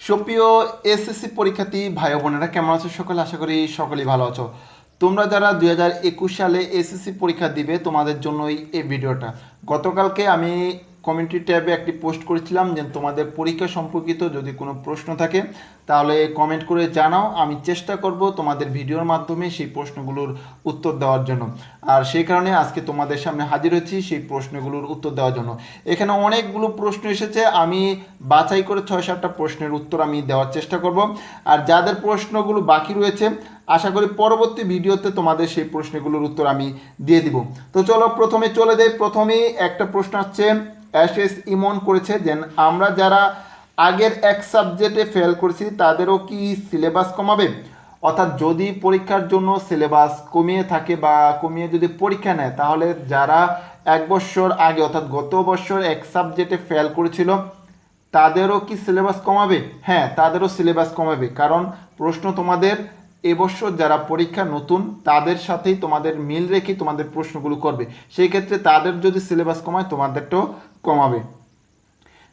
সুপ্রিয় এসএসসি পরীক্ষার্থী ভাই বোনেরা কেমন আছো? সকলে আশা করি সকলেই ভালো আছো। তোমরা যারা 2021 সালে এসএসসি পরীক্ষা দিবে তোমাদের জন্যই এই ভিডিওটা। গতকালকে আমি কমিউনিটি ট্যাবে একটি পোস্ট করেছিলাম যে তোমাদের পরীক্ষা সম্পর্কিত যদি কোনো প্রশ্ন থাকে তাহলে কমেন্ট করে জানাও। আমি চেষ্টা করব তোমাদের ভিডিওর মাধ্যমে সেই প্রশ্নগুলোর উত্তর দেওয়ার জন্য। আর সেই কারণে আজকে তোমাদের সামনে হাজির হয়েছি সেই প্রশ্নগুলোর উত্তর দেওয়ার জন্য। এখানে অনেকগুলো প্রশ্ন এসেছে, আমি বাছাই করে 6-7টা প্রশ্নের উত্তর আমি দেওয়ার চেষ্টা করব। আর যাদের প্রশ্নগুলো বাকি রয়েছে আশা করি পরবর্তী ভিডিওতে তোমাদের সেই প্রশ্নগুলোর উত্তর আমি দিয়ে দিব। তো চলো প্রথমে চলে যাই। প্রথমেই একটা প্রশ্ন আসছে, এস ইমন করেছে যে আমরা যারা আগের এক সাবজেক্টে ফেল করেছি তাদেরও কি সিলেবাস কমাবে? অর্থাৎ যদি পরীক্ষার জন্য সিলেবাস কমিয়ে থাকে বা কমিয়ে যদি পরীক্ষা নেয় তাহলে যারা এক বছর আগে অর্থাৎ গত বছর এক সাবজেক্টে ফেল করেছিল তাদেরও কি সিলেবাস কমাবে? হ্যাঁ, তাদেরও সিলেবাস কমাবে, কারণ প্রশ্ন তোমাদের এবছর যারা পরীক্ষা নতুন তাদের সাথেই তোমাদের মিল রেখে তোমাদের প্রশ্নগুলো করবে। সেই ক্ষেত্রে তাদের যদি সিলেবাস কমায় তোমাদেরটাও কমাবে।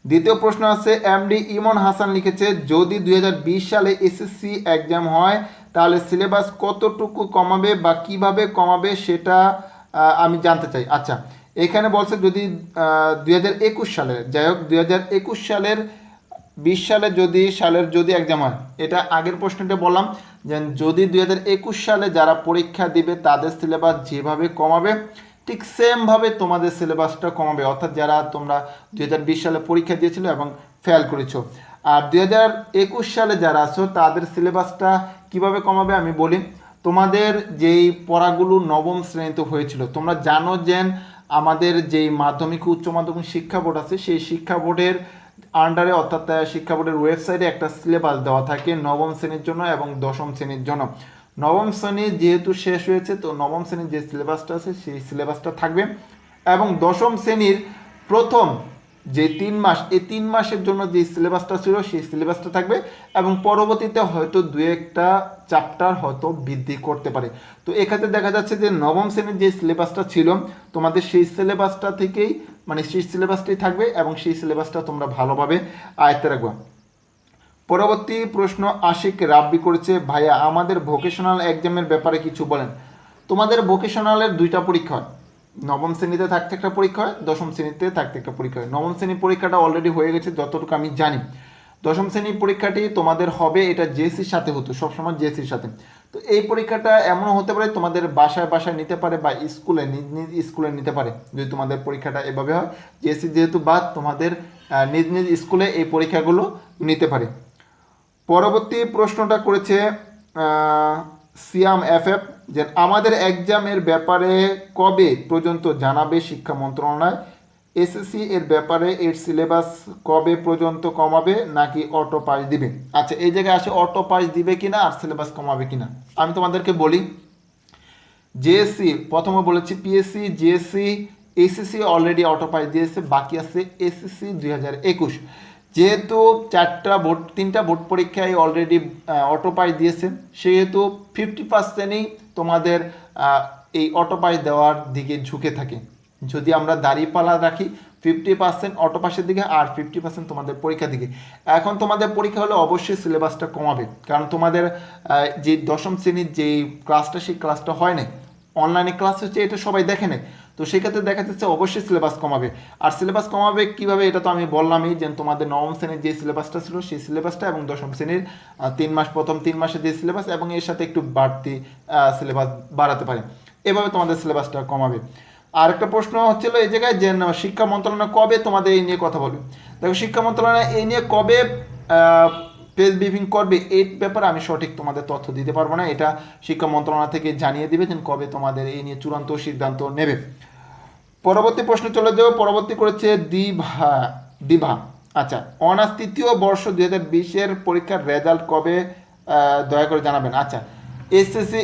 দ্বিতীয় প্রশ্ন আছে, এমডি ইমন হাসান লিখেছে যদি 2020 সালে এসএসসি এক্সাম হয় তাহলে সিলেবাস কতটুকু কমাবে বা কিভাবে কমাবে সেটা আমি জানতে চাই। আচ্ছা, এখানে বলছে যদি 2021 সালের, যাই হোক 2021 সালের 20 সালে যদি এক্সাম হয়, এটা আগের প্রশ্নটা বললাম যে যদি 2021 সালে যারা পরীক্ষা দিবে তাদের সিলেবাস যেভাবে কমাবে ঠিক সেমভাবে তোমাদের সিলেবাসটা কমাবে। অর্থাৎ যারা তোমরা 2020 সালে পরীক্ষা দিয়েছিল এবং ফেল করেছো, আর 2021 সালে যারা আছো তাদের সিলেবাসটা কিভাবে কমাবে আমি বলি। তোমাদের যেই পড়াগুলো নবম শ্রেণীতে হয়েছিল, তোমরা জানো যে আমাদের যেই মাধ্যমিক উচ্চ মাধ্যমিক শিক্ষা বোর্ড আছে সেই শিক্ষা বোর্ডের আন্ডারে অর্থাৎ শিক্ষা বোর্ডের ওয়েবসাইটে একটা সিলেবাস দেওয়া থাকে নবম শ্রেণীর জন্য এবং দশম শ্রেণীর জন্য। নবম শ্রেণী যেহেতু শেষ হয়েছে তো নবম শ্রেণীর যে সিলেবাসটা আছে সেই সিলেবাসটা থাকবে এবং দশম শ্রেণীর প্রথম যে 3 মাস, এই 3 মাসের জন্য যে সিলেবাসটা ছিল সেই সিলেবাসটা থাকবে এবং পরবর্তীতে হয়তো 2-1টা চ্যাপ্টার হয়তো বৃদ্ধি করতে পারে। তো এক্ষেত্রে দেখা যাচ্ছে যে নবম শ্রেণীর যে সিলেবাসটা ছিল তোমাদের সেই সিলেবাসটা থেকেই সেই সিলেবাসটাই থাকবে এবং সেই সিলেবাসটা তোমরা ভালোভাবে আয়ত্তে রাখবে। পরবর্তী প্রশ্ন আশিক রাব্বি করেছে, ভাইয়া আমাদের ভোকেশনাল এক্সামের ব্যাপারে কিছু বলেন। তোমাদের ভোকেশনালের 2টা পরীক্ষা হয়, নবম শ্রেণীতে থাকতে একটা পরীক্ষা হয়, দশম শ্রেণীতে থাকতে একটা পরীক্ষা হয়। নবম শ্রেণীর পরীক্ষাটা অলরেডি হয়ে গেছে যতটুকু আমি জানি। দশম শ্রেণীর পরীক্ষাটি তোমাদের হবে, এটা জেএসসির সাথে হতো সবসময়, জেএসসির সাথে। তো এই পরীক্ষাটা এমনও হতে পারে তোমাদের বাসায় বাসায় নিতে পারে বা স্কুলে নিজ নিজ স্কুলে নিতে পারে। যদি তোমাদের পরীক্ষাটা এভাবে হয়, জেএসসি যেহেতু বাদ, তোমাদের নিজ নিজ স্কুলে এই পরীক্ষাগুলো নিতে পারে। পরবর্তী প্রশ্নটা করেছে সিয়াম এফএফ যে আমাদের এক্সামের ব্যাপারে কবে পর্যন্ত জানাবে শিক্ষা মন্ত্রণালয়? এসএসসি এর ব্যাপারে এর সিলেবাস কবে পর্যন্ত কমাবে নাকি অটো পাস দিবে? আচ্ছা, এই জায়গায় আসে অটো পাস দিবে কিনা আর সিলেবাস কমাবে কিনা। আমি তোমাদেরকে বলি, জেএসসি প্রথমে বলেছি, PSC, GSC, SSC already auto pass দিয়েছে, বাকি আছে এসএসসি 2021। যেহেতু 3টা বোর্ড পরীক্ষায় অলরেডি অটো পাস দিয়েছে সেহেতু 50%ই তোমাদের এই অটো পাস দেওয়ার দিকে ঝুঁকে থাকে। যদি আমরা দাঁড়িপাল্লা রাখি 50% অটো পাসের দিকে আর 50% তোমাদের পরীক্ষার দিকে। এখন তোমাদের পরীক্ষা হলে অবশ্যই সিলেবাসটা কমাবে, কারণ তোমাদের যে দশম শ্রেণীর যেই ক্লাসটা সেই ক্লাসটা হয় না, অনলাইনে ক্লাস হচ্ছে, এটা সবাই দেখে নেয়। তো সেক্ষেত্রে দেখা যাচ্ছে অবশ্যই সিলেবাস কমাবে। আর সিলেবাস কমাবে কীভাবে এটা তো আমি বললামই যে তোমাদের নবম শ্রেণীর যে সিলেবাসটা ছিল সেই সিলেবাসটা এবং দশম শ্রেণীর 3 মাস, প্রথম 3 মাসের যে সিলেবাস এবং এর সাথে একটু বাড়তি সিলেবাস বাড়াতে পারে, এভাবে তোমাদের সিলেবাসটা কমাবে। আর একটা প্রশ্ন হচ্ছিল এই জায়গায় যে শিক্ষা মন্ত্রণালয় কবে তোমাদের এই নিয়ে কথা বলবে। দেখো, শিক্ষা মন্ত্রণালয় এই নিয়ে কবে প্রেস ব্রিফিং করবে এই ব্যাপারে আমি সঠিক তোমাদের তথ্য দিতে পারবো না। এটা শিক্ষা মন্ত্রণালয় থেকে জানিয়ে দিবে যে কবে তোমাদের এই নিয়ে চূড়ান্ত সিদ্ধান্ত নেবে। পরবর্তী প্রশ্ন চলে যাবো। পরবর্তী করেছে দিভা। আচ্ছা, অনার্স 3য় বর্ষ 2020-এর পরীক্ষার রেজাল্ট কবে দয়া করে জানাবেন। আচ্ছা, এসএসসি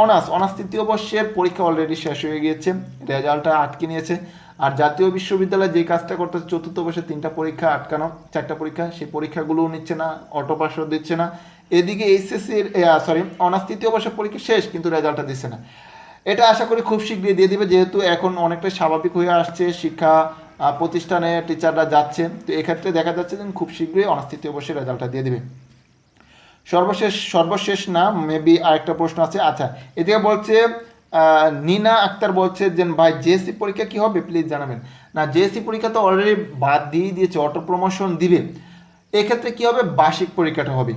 অনার্স 3য় বর্ষের পরীক্ষা অলরেডি শেষ হয়ে গিয়েছে, রেজাল্টটা আটকে নিয়েছে। আর জাতীয় বিশ্ববিদ্যালয় যে কাজটা করতেছে 4র্থ বর্ষে 3টা পরীক্ষা আটকানো, 4টা পরীক্ষা, সেই পরীক্ষাগুলোও নিচ্ছে না, অটো পাসও দিচ্ছে না। এদিকে এইচএসসির অনার্স 3য় বর্ষের পরীক্ষা শেষ কিন্তু রেজাল্টটা দিচ্ছে না। এটা আশা করি খুব শীঘ্রই দিয়ে দিবে, যেহেতু এখন অনেকটা স্বাভাবিক হয়ে আসছে শিক্ষা প্রতিষ্ঠানে টিচাররা যাচ্ছে। তো এক্ষেত্রে দেখা যাচ্ছে যে খুব শীঘ্রই অনার্স তৃতীয় বর্ষের রেজাল্টটা দিয়ে দেবে। সর্বশেষ না, মেবি আরেকটা প্রশ্ন আছে। আচ্ছা, এদিকে বলছে নিনা আক্তার বলছে যে ভাই জেএসসি পরীক্ষা কি হবে প্লিজ জানাবেন। না, জেএসসি পরীক্ষা তো অলরেডি বাদ দিয়ে দিয়েছে, অটো প্রমোশন দিবে। এক্ষেত্রে কি হবে, বার্ষিক পরীক্ষাটা হবে।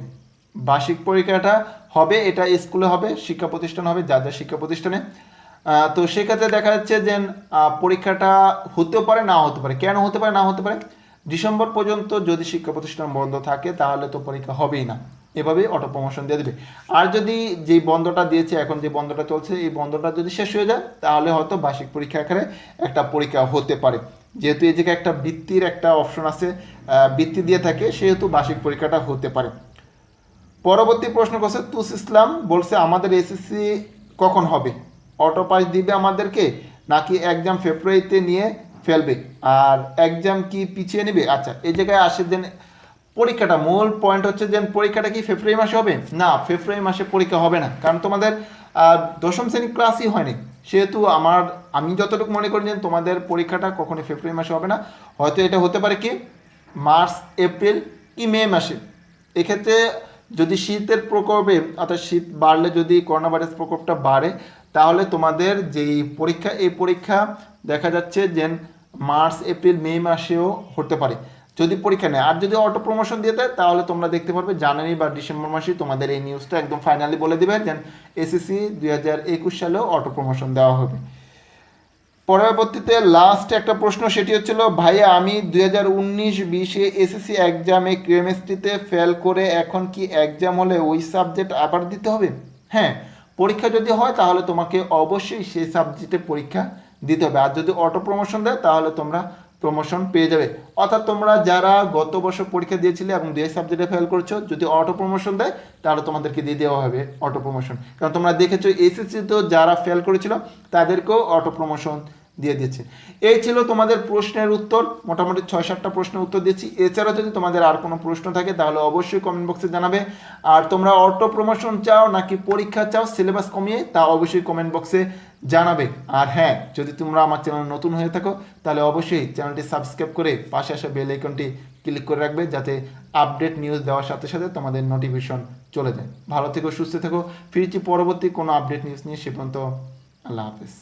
বার্ষিক পরীক্ষাটা হবে, এটা স্কুলে হবে, শিক্ষা প্রতিষ্ঠান হবে, যা যা শিক্ষা প্রতিষ্ঠানে। তো সেক্ষেত্রে দেখা যাচ্ছে যে পরীক্ষাটা হতেও পারে না হতে পারে। কেন হতে পারে না হতে পারে, ডিসেম্বর পর্যন্ত যদি শিক্ষা প্রতিষ্ঠান বন্ধ থাকে তাহলে তো পরীক্ষা হবেই না, এভাবেই অটো প্রমোশন দিয়ে দেবে। আর যদি যেই বন্ধটা দিয়েছে, এখন যে বন্ধটা চলছে, এই বন্ধটা যদি শেষ হয়ে যায় তাহলে হয়তো বার্ষিক পরীক্ষা আকারে একটা পরীক্ষা হতে পারে। যেহেতু এই জায়গায় একটা বৃত্তির একটা অপশন আছে, বৃত্তি দিয়ে থাকে, সেহেতু বার্ষিক পরীক্ষাটা হতে পারে। পরবর্তী প্রশ্ন করছে তুস ইসলাম, বলছে আমাদের এসএসসি কখন হবে, অটো পাস দিবে আমাদেরকে নাকি এক্সাম ফেব্রুয়ারিতে নিয়ে ফেলবে, আর এক্সাম কি পিছিয়ে নেবে। আচ্ছা, এই জায়গায় আসে যে পরীক্ষাটা, মূল পয়েন্ট হচ্ছে যে পরীক্ষাটা কি ফেব্রুয়ারি মাসে হবে, না ফেব্রুয়ারি মাসে পরীক্ষা হবে না, কারণ তোমাদের দশম শ্রেণী ক্লাসই হয়নি। সেহেতু আমি যতটুকু মনে করি যে তোমাদের পরীক্ষাটা কখনোই ফেব্রুয়ারি মাসে হবে না, হয়তো এটা হতে পারে কি মার্চ, এপ্রিল কি মে মাসে। এক্ষেত্রে যদি শীতের প্রকোপে, অর্থাৎ শীত বাড়লে, যদি করোনা ভাইরাস প্রকোপটা বাড়ে, তাহলে তোমাদের যেই পরীক্ষা, এই পরীক্ষা দেখা যাচ্ছে যে মার্চ, এপ্রিল, মে মাসেও হতে পারে যদি পরীক্ষা নেয়। আর যদি অটো প্রমোশন দিয়ে দেয় তাহলে তোমরা দেখতে পারবে জানুয়ারি বা ডিসেম্বর মাসেই তোমাদের এই নিউজটা একদম ফাইনালি বলে দেবে যে এসএসসি 2021 সালেও অটো প্রমোশন দেওয়া হবে। পরবর্তীতে লাস্ট একটা প্রশ্ন, সেটি হচ্ছিল ভাইয়া আমি 2019-20 এসএসসি এক্সামে কেমিস্ট্রিতে ফেল করে এখন কি এক্সাম হলে ওই সাবজেক্ট আবার দিতে হবে। হ্যাঁ, পরীক্ষা যদি হয় তাহলে তোমাকে অবশ্যই সেই সাবজেক্টে পরীক্ষা দিতে হবে। আর যদি অটো প্রমোশন দেয় তাহলে তোমরা প্রমোশন পেয়ে যাবে। অর্থাৎ তোমরা যারা গত বছর পরীক্ষা দিয়েছিলে এবং 2 সাবজেক্টে ফেল করছো, যদি অটো প্রমোশন দেয় তাহলে তোমাদেরকে দিয়ে দেওয়া হবে অটো প্রমোশন। কারণ তোমরা দেখেছো এসএসসি তো যারা ফেল করেছিল তাদেরকেও অটো প্রমোশন দিয়ে দিচ্ছে। এই ছিল তোমাদের প্রশ্নের উত্তর, মোটামুটি 6-7টা প্রশ্নের উত্তর দিচ্ছি। এছাড়াও যদি তোমাদের আর কোনো প্রশ্ন থাকে তাহলে অবশ্যই কমেন্ট বক্সে জানাবে। আর তোমরা অটো প্রমোশন চাও নাকি পরীক্ষা চাও সিলেবাস কমিয়ে, তা অবশ্যই কমেন্ট বক্সে জানাবে। আর হ্যাঁ, যদি তোমরা আমার চ্যানেল নতুন হয়ে থাকো তাহলে অবশ্যই চ্যানেলটি সাবস্ক্রাইব করে পাশে আসা বেল আইকনটি ক্লিক করে রাখবে, যাতে আপডেট নিউজ দেওয়ার সাথে সাথে তোমাদের নোটিফিকেশন চলে যায়। ভালো থেকো, সুস্থ থেকো, ফিরছি পরবর্তী কোনো আপডেট নিউজ নিয়ে। সে পর্যন্ত আল্লাহ হাফেজ।